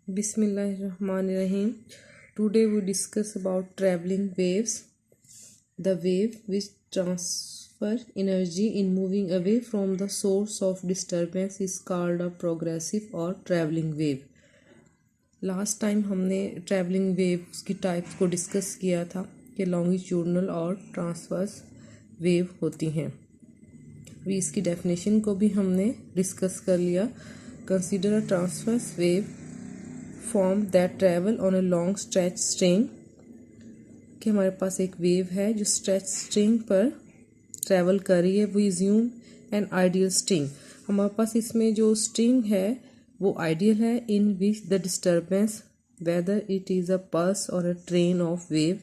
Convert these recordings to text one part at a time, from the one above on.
Bismillahirrahmanirrahim. Today we discuss about traveling waves. The wave which transfer energy in moving away from the source of disturbance is called a progressive or traveling wave. Last time हमने travelling waves की types को discuss किया था कि longitudinal और transverse wave होती हैं। अभी इसकी डेफिनेशन को भी हमने डिस्कस कर लिया। Consider a transverse wave form that travel on a long stretch string, कि हमारे पास एक वेव है जो स्ट्रेच स्ट्रिंग पर ट्रैवल कर रही है। We assume an ideal string, हमारे पास इसमें जो स्ट्रिंग है वो आइडियल है, in which the disturbance whether it is a pulse और a train of wave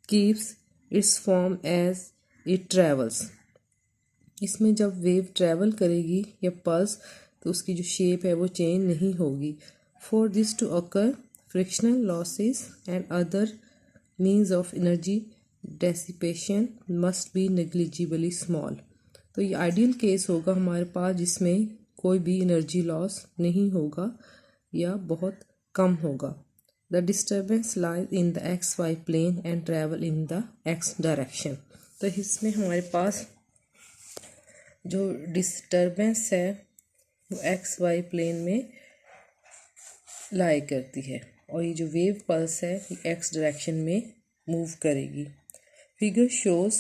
keeps its form as it travels. इसमें जब वेव ट्रैवल करेगी या पल्स तो उसकी जो शेप है वो चेंज नहीं होगी। For this to occur, frictional losses and other means of energy dissipation must be negligibly small. तो ये आइडियल केस होगा हमारे पास जिसमें कोई भी एनर्जी लॉस नहीं होगा या बहुत कम होगा। The disturbance lies in the XY plane and travel in the X direction. तो इसमें हमारे पास जो डिस्टर्बेंस है वो XY प्लेन में लाई करती है और ये जो वेव पल्स है ये एक्स डायरेक्शन में मूव करेगी। Figure shows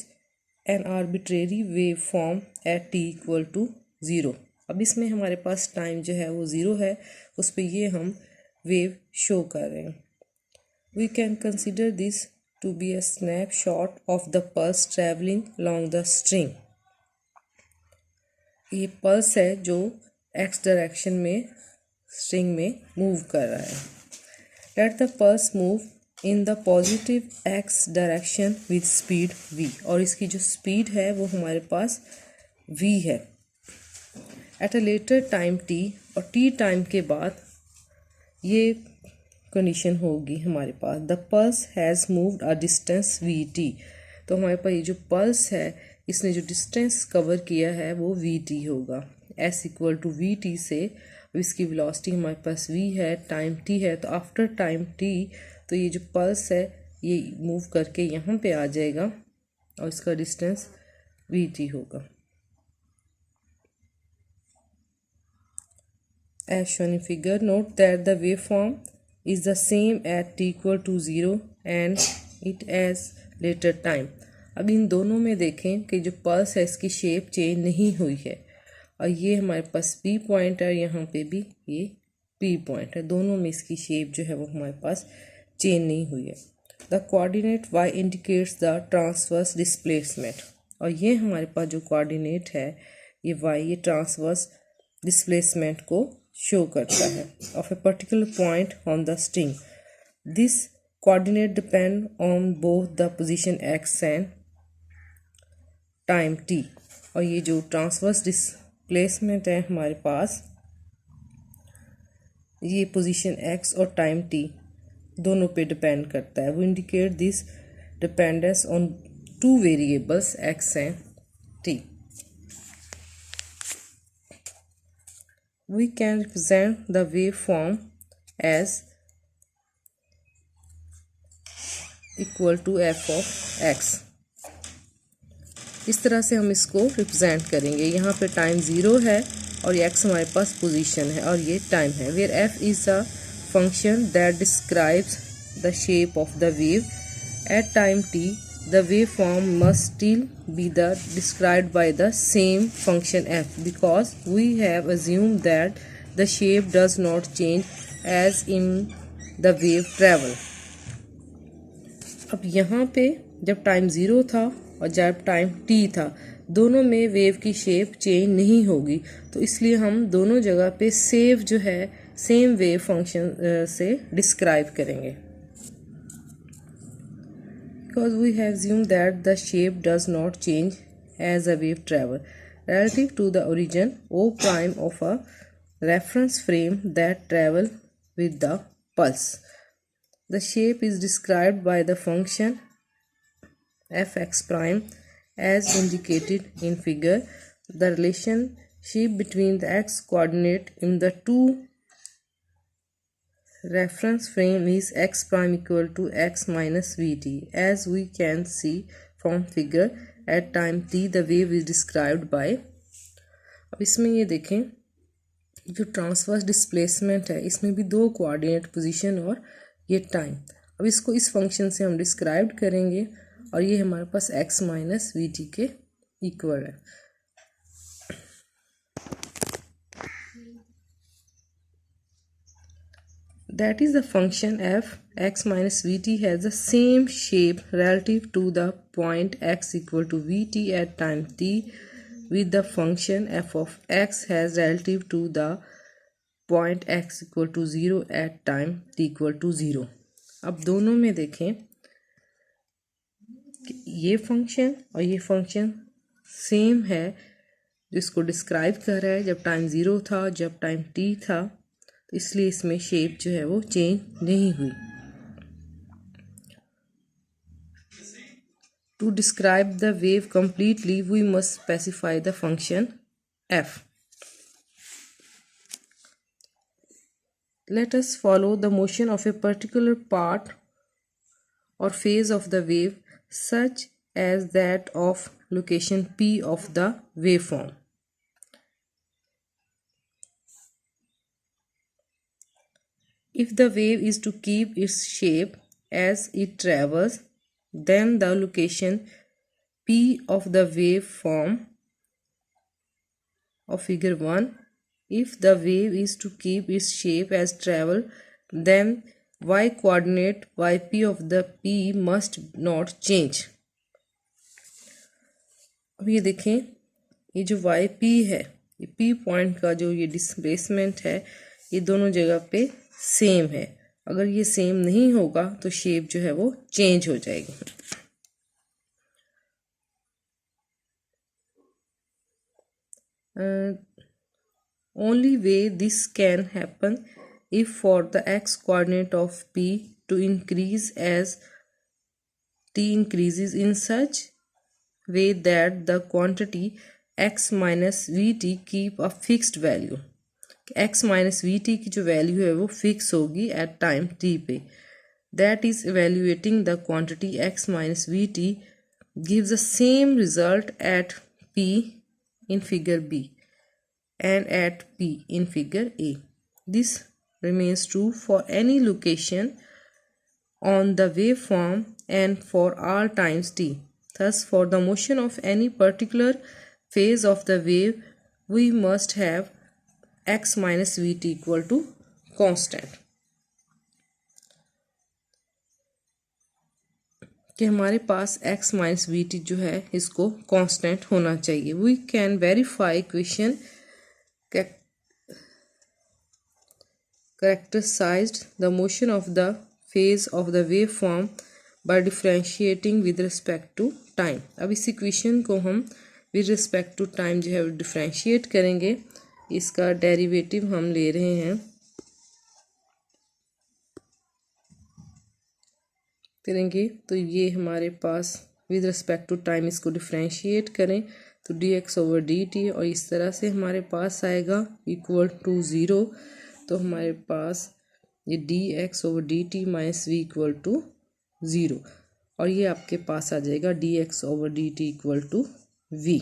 an arbitrary wave form at t equal to zero. अब इसमें हमारे पास टाइम जो है वो ज़ीरो है, उस पर ये हम वेव शो कर रहे हैं। We can consider this to be a snapshot of the pulse travelling long the string. ये पल्स है जो एक्स डायरेक्शन में स्ट्रिंग में मूव कर रहा है। Let the pulse move in the positive x direction with speed v, और इसकी जो स्पीड है वो हमारे पास v है। At a later time t, और t टाइम के बाद ये कंडीशन होगी हमारे पास the pulse has moved a distance vt। तो हमारे पास ये जो पल्स है इसने जो डिस्टेंस कवर किया है वो vt होगा। s इक्वल टू वी से इसकी वेलोसिटी हमारे पास v है, टाइम t है, तो आफ्टर टाइम t तो ये जो पल्स है ये मूव करके यहाँ पे आ जाएगा और इसका डिस्टेंस vt होगा। As shown in figure, note that the waveform is the same at t equal to 0 and it as later time. अब इन दोनों में देखें कि जो पल्स है इसकी शेप चेंज नहीं हुई है और ये हमारे पास P पॉइंट है, यहाँ पे भी ये P पॉइंट है, दोनों में इसकी शेप जो है वो हमारे पास चेंज नहीं हुई है। The coordinate y indicates the transverse displacement, और ये हमारे पास जो कोऑर्डिनेट है ये y ये ट्रांसवर्स डिस्प्लेसमेंट को शो करता है of a particular point on the string. This coordinate depend on both the position x and time t, और ये जो ट्रांसवर्स डिस्प्लेसमेंट है हमारे पास ये पोजीशन x और टाइम t दोनों पे डिपेंड करता है। वो indicate this dependence on two variables x and t। We can represent the waveform as equal to f of x। इस तरह से हम इसको रिप्रेजेंट करेंगे। यहाँ पे टाइम ज़ीरो है और ये x हमारे पास पोजीशन है और ये टाइम है। Where f is a function that describes the shape of the wave at time t, the waveform must still be described by the same function f, because we have assumed that the shape does not change as in the wave travel। अब यहाँ पे जब time zero था और जब time t था दोनों में वेव की शेप चेंज नहीं होगी, तो इसलिए हम दोनों जगह पे सेम वेव फंक्शन से डिस्क्राइब करेंगे। Because we have assumed that the shape does not change as a wave travel relative to the origin O prime of a reference frame that travel with the pulse. The shape is described by the function fx prime as indicated in figure. The relationship between the x coordinate in the two reference frame is x prime equal to x minus vt. As we can see from figure, at time t the wave is described by, अब इसमें ये देखें जो transverse displacement है इसमें भी दो coordinate position और ये टाइम। अब इसको इस फंक्शन से हम डिस्क्राइब करेंगे और ये हमारे पास x माइनस वी टी के इक्वल है। That is the function f x minus vt has the same shape relative to the point x equal to vt at time t with the function f of x has relative to the point x equal to 0 at time t equal to 0। अब दोनों में देखें कि ये function और ये function same है, जिसको डिस्क्राइब कर रहा है जब टाइम 0 था जब टाइम t था, तो इसलिए इसमें शेप जो है वो चेंज नहीं हुई। To describe the wave completely we must specify the function f। Let us follow the motion of a particular part or phase of the wave such as that of location P of the waveform. If the wave is to keep its shape as it travels, then the location P of the waveform of figure 1, if the wave is to keep its shape as travel, then y coordinate yp of the P must not change। अब ये देखें ये जो yp है, ये p point का जो ये डिस्प्लेसमेंट है ये दोनों जगह पे सेम है। अगर ये सेम नहीं होगा तो शेप जो है वो चेंज हो जाएगी। Only way this can happen if for the x coordinate of p to increase as t increases in such way that the quantity x minus vt keep a fixed value। x minus vt की जो value है वो fix होगी eight time t पे। That is evaluating the quantity x minus vt gives the same result at p in figure b and at P in figure A. This remains true for any location on the waveform and for all times t. Thus, for the motion of any particular phase of the wave, we must have x minus vt equal to constant। कि हमारे पास x minus vt जो है इसको constant होना चाहिए। We can verify equation characterized the motion of the phase of the waveform by differentiating with respect to time। अब इस equation को हम with respect to time जो है डिफरेंशिएट करेंगे, इसका डेरिवेटिव हम ले रहे हैं करेंगे तो ये हमारे पास with respect to time इसको डिफरेंशिएट करें तो dx over dt और इस तरह से हमारे पास आएगा इक्वल टू 0। तो हमारे पास ये dx over dt minus v equal to 0 और ये आपके पास आ जाएगा dx over dt equal to v।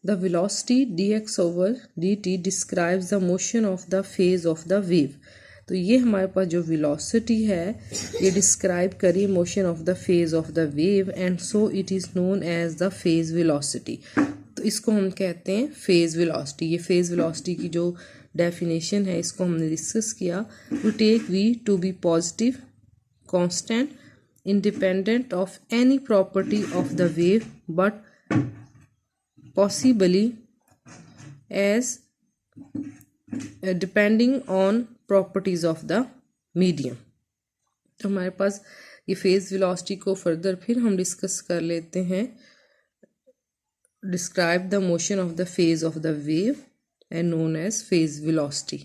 The velocity dx over dt describes the motion of the phase of the wave। तो ये हमारे पास जो velocity है ये डिस्क्राइब करी motion of the phase of the wave and so it is known as the phase velocity. तो इसको हम कहते हैं फेज वेलोसिटी। ये फेज वेलोसिटी की जो डेफिनेशन है इसको हमने डिस्कस किया। We take v to be positive constant independent of any property of the wave but possibly as depending on properties of the medium. तो हमारे पास ये फेज वेलोसिटी को फर्दर फिर हम डिस्कस कर लेते हैं। Describe the motion of the phase of the wave and known as phase velocity.